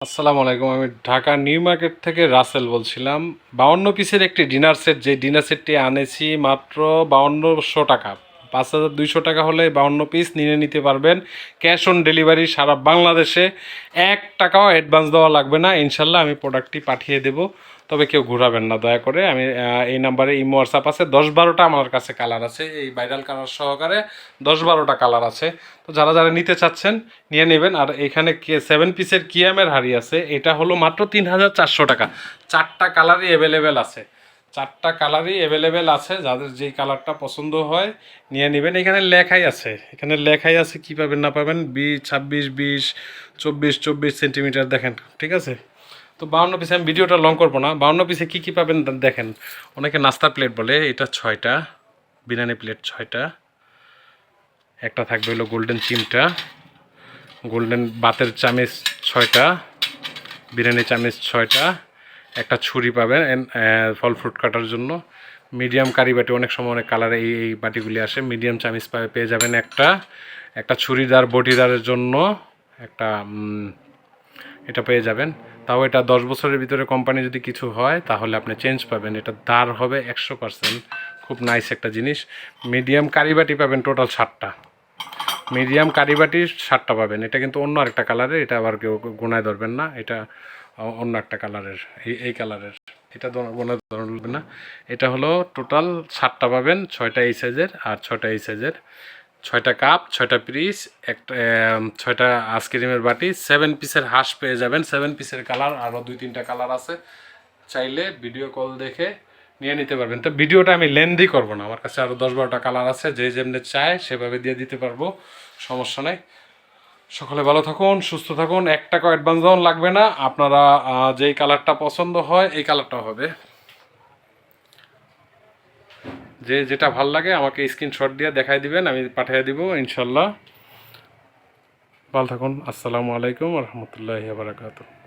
আসসালামু আলাইকুম। আমি ঢাকা নিউ মার্কেট থেকে রাসেল বলছিলাম। 52 পিসের একটি ডিনার সেট, যে ডিনার সেটটি আনেছি মাত্র 5200 টাকা। 5200 টাকা হলে 52 পিস নিয়ে নিতে পারবেন। ক্যাশ অন ডেলিভারি সারা বাংলাদেশে। 1 টাকাও অ্যাডভান্স দেওয়া লাগবে না। ইনশাল্লাহ আমি প্রোডাক্টটি পাঠিয়ে দেবো। তবে কেউ ঘোরাবেন না দয়া করে। আমি এই নাম্বারে ইমো হোয়াটসঅ্যাপ আছে। 10-12টা আমার কাছে কালার আছে, এই ভাইরাল কালার সহকারে 10-12টা কালার আছে। তো যারা যারা নিতে চাচ্ছেন নিয়ে নেবেন। আর এখানে 7 পিসের কিয়ামের হাড়ি আছে, এটা হলো মাত্র 3400 টাকা। 4টা কালারই অ্যাভেলেবেল আছে, 4টা কালারই অ্যাভেলেবেল আছে। যাদের যেই কালারটা পছন্দ হয় নিয়ে নেবেন। এখানে লেখাই আছে, এখানে লেখাই আছে কী পাবেন না পাবেন। 26, 20, 24 সেন্টিমিটার দেখেন, ঠিক আছে। তো 52 পিসে আমি ভিডিওটা লং করবো না। 52 পিসে কী কী পাবেন দেখেন। অনেকে নাস্তার প্লেট বলে, এটা 6টা, বিরিয়ানি প্লেট 6টা, একটা থাকবে হলো গোল্ডেন চিমটা, গোল্ডেন বাতের চামিচ 6টা, বিরিয়ানি চামিচ 6টা, একটা ছুরি পাবেন ফল ফ্রুট কাটার জন্য, মিডিয়াম কারি বাটি, অনেক সময় অনেক কালারে এই বাটিগুলি আসে। মিডিয়াম চামিচ পেয়ে যাবেন একটা, একটা ছুরিদার বটিদারের জন্য একটা এটা পেয়ে যাবেন। তাও এটা 10 বছরের ভিতরে কোম্পানি যদি কিছু হয় তাহলে আপনি চেঞ্জ পাবেন। এটা দার হবে 100%, খুব নাইস একটা জিনিস। মিডিয়াম কারিবাটি পাবেন টোটাল 7টা, মিডিয়াম কারিবাটি 7টা পাবেন। এটা কিন্তু অন্য আরেকটা কালারের, এটা আবার কেউ গোনায় ধরবেন না, এটা অন্য একটা কালারের, এই কালারের, এটা গোনায় ধরবেন না। এটা হলো টোটাল 7টা পাবেন, 6টা এই সাইজের আর 6টা এই সাইজের। 6টা কাপ, 6টা পিস, একটা 6টা আইসক্রিমের বাটি, 7 পিসের হাঁস পেয়ে যাবেন। 7 পিসের কালার আরও 2-3টা কালার আছে, চাইলে ভিডিও কল দেখে নিয়ে নিতে পারবেন। তো ভিডিওটা আমি লেন্দি করব না, আমার কাছে আরও 10-12টা কালার আছে, যে যেমনি চায় সেভাবে দিয়ে দিতে পারবো, সমস্যা নেই। সকলে ভালো থাকুন, সুস্থ থাকুন। 1 টাকা অ্যাডভান্স দেওয়া লাগবে না। আপনারা যেই কালারটা পছন্দ হয় এই কালারটাও হবে, যে যেটা ভাল লাগে আমাকে স্ক্রিনশট দিয়ে দেখাই দিবেন, আমি পাঠিয়ে দিব ইনশাল্লাহ। ভালো থাকুন। আসসালামু আলাইকুম রহমতুল্লাহি বারাকাতুহু।